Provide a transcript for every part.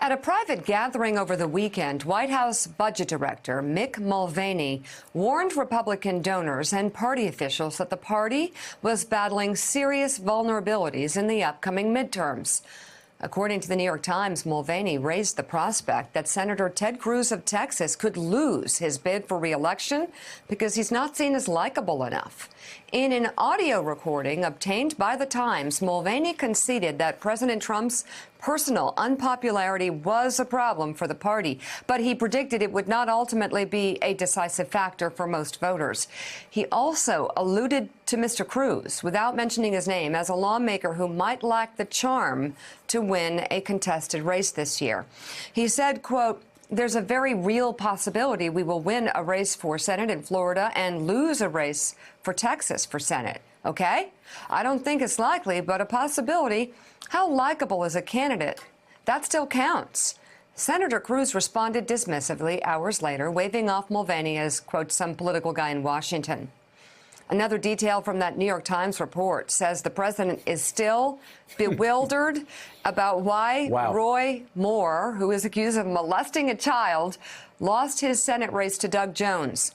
At a private gathering over the weekend, White House Budget Director Mick Mulvaney warned Republican donors and party officials that the party was battling serious vulnerabilities in the upcoming midterms. According to the New York Times, Mulvaney raised the prospect that Senator Ted Cruz of Texas could lose his bid for re-election because he's not seen as likable enough. In an audio recording obtained by the Times, Mulvaney conceded that President Trump's personal unpopularity was a problem for the party, but he predicted it would not ultimately be a decisive factor for most voters. He also alluded to Mr. Cruz, without mentioning his name, as a lawmaker who might lack the charm to win a contested race this year. He said, quote, "There's a very real possibility we will win a race for Senate in Florida and lose a race for Texas for Senate. Okay? I don't think it's likely, but a possibility. How likable is a candidate? That still counts." Senator Cruz responded dismissively hours later, waving off Mulvaney as, quote, "some political guy in Washington." Another detail from that New York Times report says the president is still bewildered about why Roy Moore, who is accused of molesting a child, lost his Senate race to Doug Jones.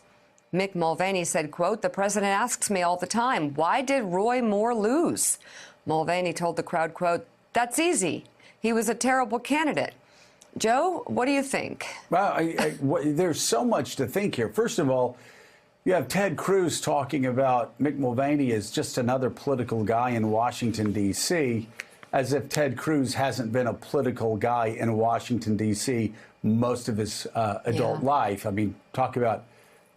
Mick Mulvaney said, quote, "The president asks me all the time, why did Roy Moore lose?" Mulvaney told the crowd, quote, "That's easy. He was a terrible candidate." Joe, what do you think? Well, there's so much to think here. First of all, you have Ted Cruz talking about Mick Mulvaney as just another political guy in Washington, D.C., as if Ted Cruz hasn't been a political guy in Washington, D.C. most of his adult life. I mean, talk about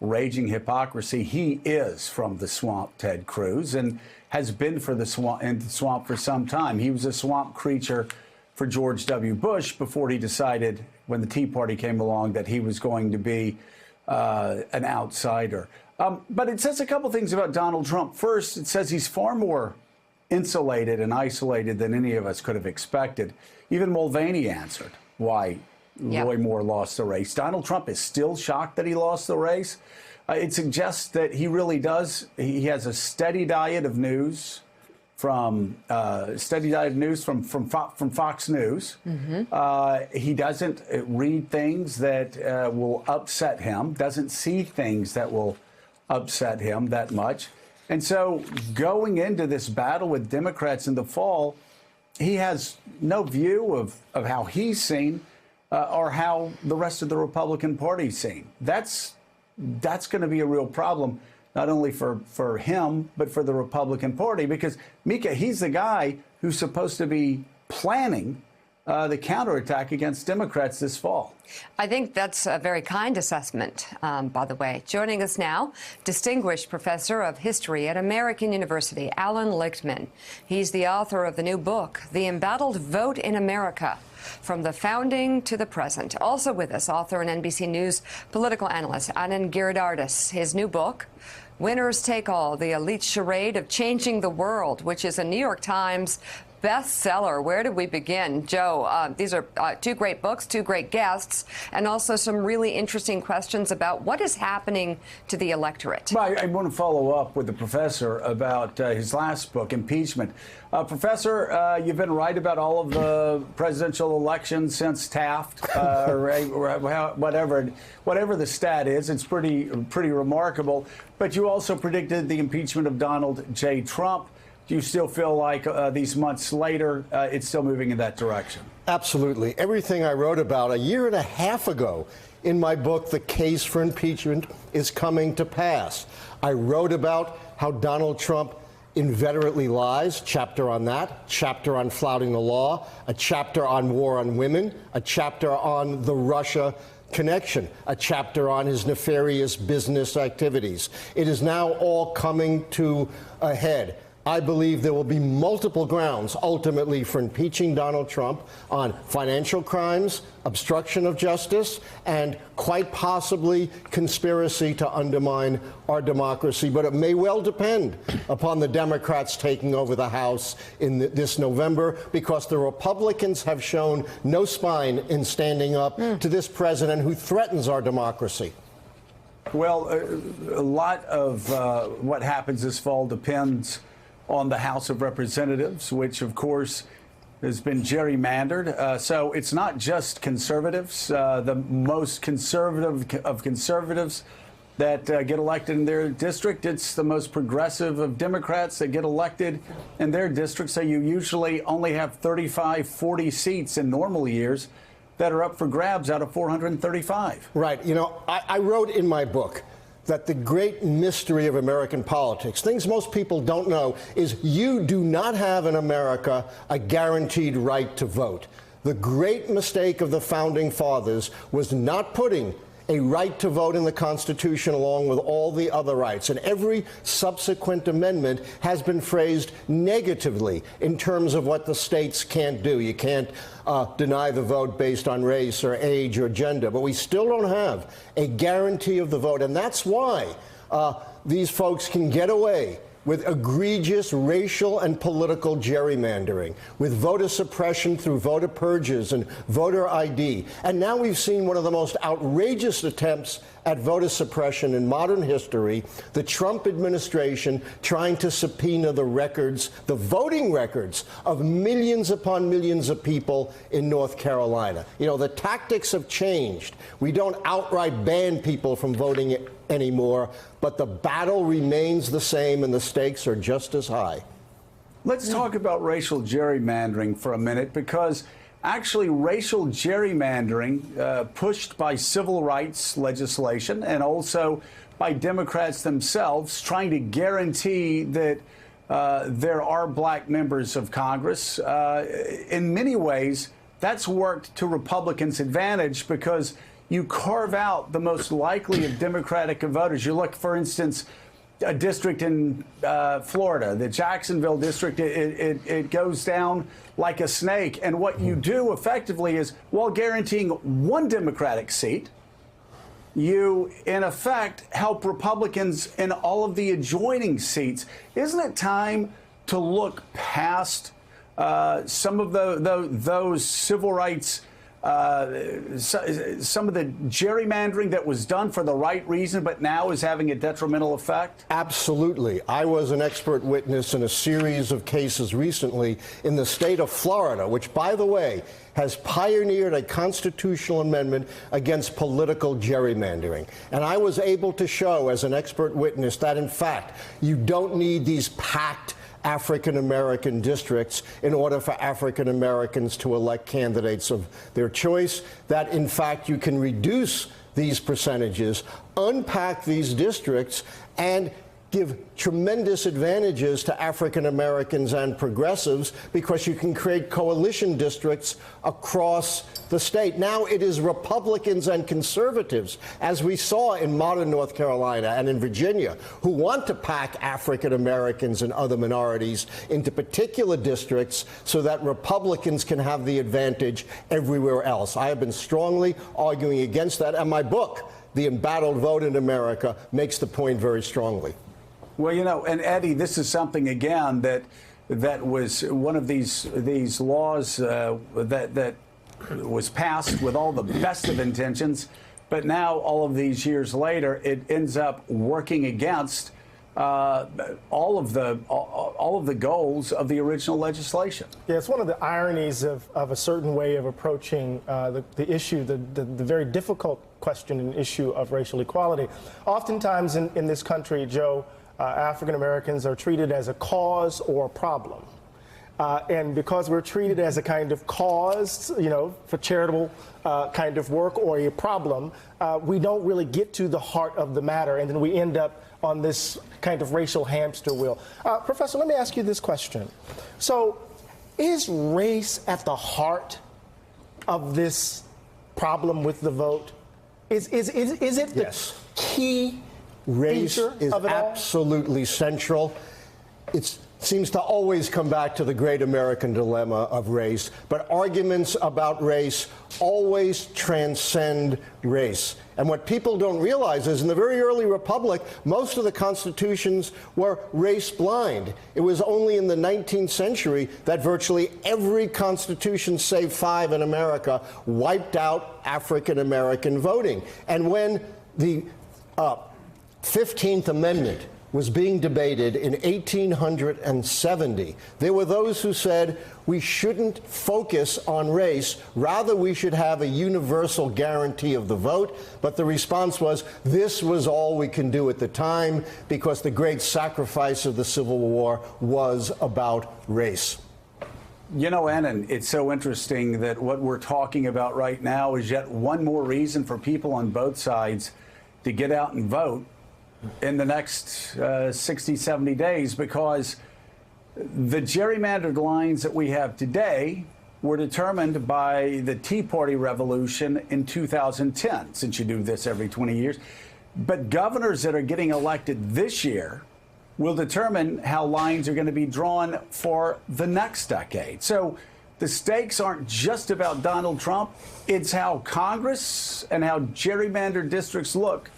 raging hypocrisy. He is from the swamp, Ted Cruz, and has been for the swamp for some time. He was a swamp creature for George W. Bush before he decided, when the Tea Party came along, that he was going to be an outsider. But it says a couple things about Donald Trump. First, it says he's far more insulated and isolated than any of us could have expected. Even Mulvaney answered why Roy Moore lost the race. Donald Trump is still shocked that he lost the race. It suggests that he really does. He has a steady diet of news from Fox News. He doesn't read things that will upset him, doesn't see things that will upset him that much. And so going into this battle with Democrats in the fall, he has no view of how he's seen or how the rest of the Republican Party's seen. That's going to be a real problem, not only for him, but for the Republican Party, because, Mika, he's the guy who's supposed to be planning the counterattack against Democrats this fall. I think that's a very kind assessment, by the way. Joining us now, Distinguished Professor of History at American University, Alan Lichtman. He's the author of the new book, The Embattled Vote in America, From the Founding to the Present. Also with us, author and NBC News political analyst Anand Giridharadas. His new book, Winners Take All, The Elite Charade of Changing the World, which is a New York Times bestseller. Where do we begin? Joe, these are two great books, two great guests, and also some really interesting questions about what is happening to the electorate. Well, I want to follow up with the professor about his last book, Impeachment. Professor, you've been right about all of the presidential elections since Taft, or whatever the stat is. It's pretty remarkable. But you also predicted the impeachment of Donald J. Trump. Do you still feel like these months later, it's still moving in that direction? Absolutely. Everything I wrote about a year and a half ago in my book, The Case for Impeachment, is coming to pass. I wrote about how Donald Trump inveterately lies, chapter on that, chapter on flouting the law, a chapter on war on women, a chapter on the Russia connection, a chapter on his nefarious business activities. It is now all coming to a head. I believe there will be multiple grounds ultimately for impeaching Donald Trump on financial crimes, obstruction of justice, and quite possibly conspiracy to undermine our democracy. But it may well depend upon the Democrats taking over the House in this November, because the Republicans have shown no spine in standing up to this president who threatens our democracy. Well, a lot of what happens this fall depends on the House of Representatives, which, of course, has been gerrymandered. So it's not just conservatives. The most conservative of conservatives that get elected in their district, it's the most progressive of Democrats that get elected in their district. So you usually only have 35, 40 seats in normal years that are up for grabs out of 435. Right. You know, I wrote in my book that the great mystery of American politics, things most people don't know, is you do not have in America a guaranteed right to vote. The great mistake of the Founding Fathers was not putting a right to vote in the Constitution along with all the other rights. And every subsequent amendment has been phrased negatively in terms of what the states can't do. You can't deny the vote based on race or age or gender. But we still don't have a guarantee of the vote. And that's why these folks can get away with egregious racial and political gerrymandering, with voter suppression through voter purges and voter ID. And now we've seen one of the most outrageous attempts at voter suppression in modern history, the Trump administration trying to subpoena the records, the voting records of millions upon millions of people in North Carolina. You know, the tactics have changed. We don't outright ban people from voting anymore, but the battle remains the same and the stakes are just as high. Let's talk about racial gerrymandering for a minute, because actually racial gerrymandering pushed by civil rights legislation and also by Democrats themselves trying to guarantee that there are black members of Congress. In many ways, that's worked to Republicans' advantage because you carve out the most likely of Democratic voters. You look, for instance, a district in Florida, the Jacksonville district, it goes down like a snake. And what you do effectively is, while guaranteeing one Democratic seat, you, in effect, help Republicans in all of the adjoining seats. Isn't it time to look past some of those civil rights, some of the gerrymandering that was done for the right reason, but now is having a detrimental effect? Absolutely. I was an expert witness in a series of cases recently in the state of Florida, which, by the way, has pioneered a constitutional amendment against political gerrymandering. And I was able to show as an expert witness that, in fact, you don't need these packed African-American districts in order for African-Americans to elect candidates of their choice, that in fact you can reduce these percentages, unpack these districts, and give tremendous advantages to African-Americans and progressives because you can create coalition districts across the state. Now it is Republicans and conservatives, as we saw in modern North Carolina and in Virginia, who want to pack African-Americans and other minorities into particular districts so that Republicans can have the advantage everywhere else. I have been strongly arguing against that, and my book, The Embattled Vote in America, makes the point very strongly. Well, you know, and Eddie, this is something, again, that was one of these laws that was passed with all the best of intentions, but now all of these years later, it ends up working against all of the goals of the original legislation. Yeah, it's one of the ironies of a certain way of approaching the issue, the very difficult question and issue of racial equality. Oftentimes in this country, Joe, African Americans are treated as a cause or a problem. And because we're treated as a kind of cause, you know, for charitable kind of work, or a problem, we don't really get to the heart of the matter, and then we end up on this kind of racial hamster wheel. Professor, let me ask you this question. So, is race at the heart of this problem with the vote? Is it the Yes. key? Race is absolutely central. It seems to always come back to the great American dilemma of race, but arguments about race always transcend race. And what people don't realize is in the very early republic, most of the constitutions were race blind. It was only in the 19th century that virtually every constitution, save 5 in America, wiped out African American voting. And when the 15th Amendment was being debated in 1870, there were those who said we shouldn't focus on race, rather we should have a universal guarantee of the vote. But the response was, this was all we can do at the time because the great sacrifice of the Civil War was about race. You know, Annan, it's so interesting that what we're talking about right now is yet one more reason for people on both sides to get out and vote in the next 60, 70 days, because the gerrymandered lines that we have today were determined by the Tea Party revolution in 2010, since you do this every 20 years. But governors that are getting elected this year will determine how lines are going to be drawn for the next decade. So the stakes aren't just about Donald Trump. It's how Congress and how gerrymandered districts look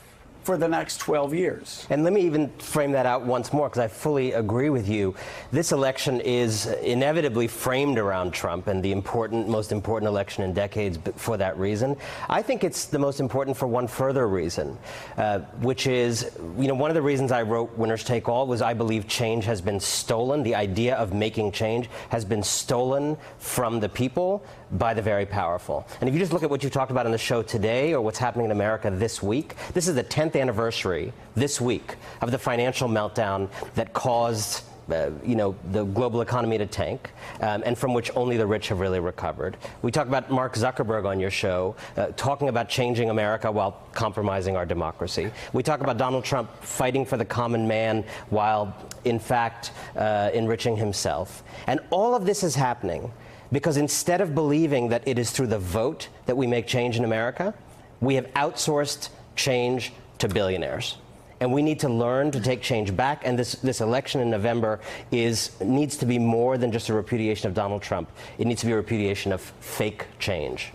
for the next 12 years. And let me even frame that out once more, because I fully agree with you. This election is inevitably framed around Trump and the most important election in decades for that reason. I think it's the most important for one further reason, which is, one of the reasons I wrote Winners Take All was I believe change has been stolen. The idea of making change has been stolen from the people by the very powerful. And if you just look at what you talked about on the show today or what's happening in America this week, this is the 10th anniversary this week of the financial meltdown that caused the global economy to tank, and from which only the rich have really recovered. We talk about Mark Zuckerberg on your show, talking about changing America while compromising our democracy. We talk about Donald Trump fighting for the common man while, in fact, enriching himself. And all of this is happening because instead of believing that it is through the vote that we make change in America, we have outsourced change to billionaires. And we need to learn to take change back. And this election in November needs to be more than just a repudiation of Donald Trump. It needs to be a repudiation of fake change.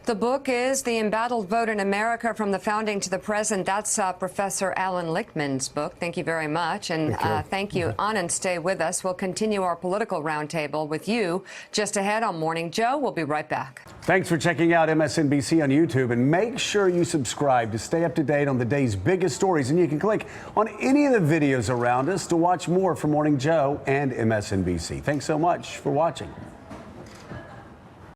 The book is The Embattled Vote in America from the Founding to the Present. That's Professor Alan Lichtman's book. Thank you very much. And thank you. Anand, stay with us. We'll continue our political roundtable with you just ahead on Morning Joe. We'll be right back. Thanks for checking out MSNBC on YouTube, and make sure you subscribe to stay up to date on the day's biggest stories. And you can click on any of the videos around us to watch more from Morning Joe and MSNBC. Thanks so much for watching.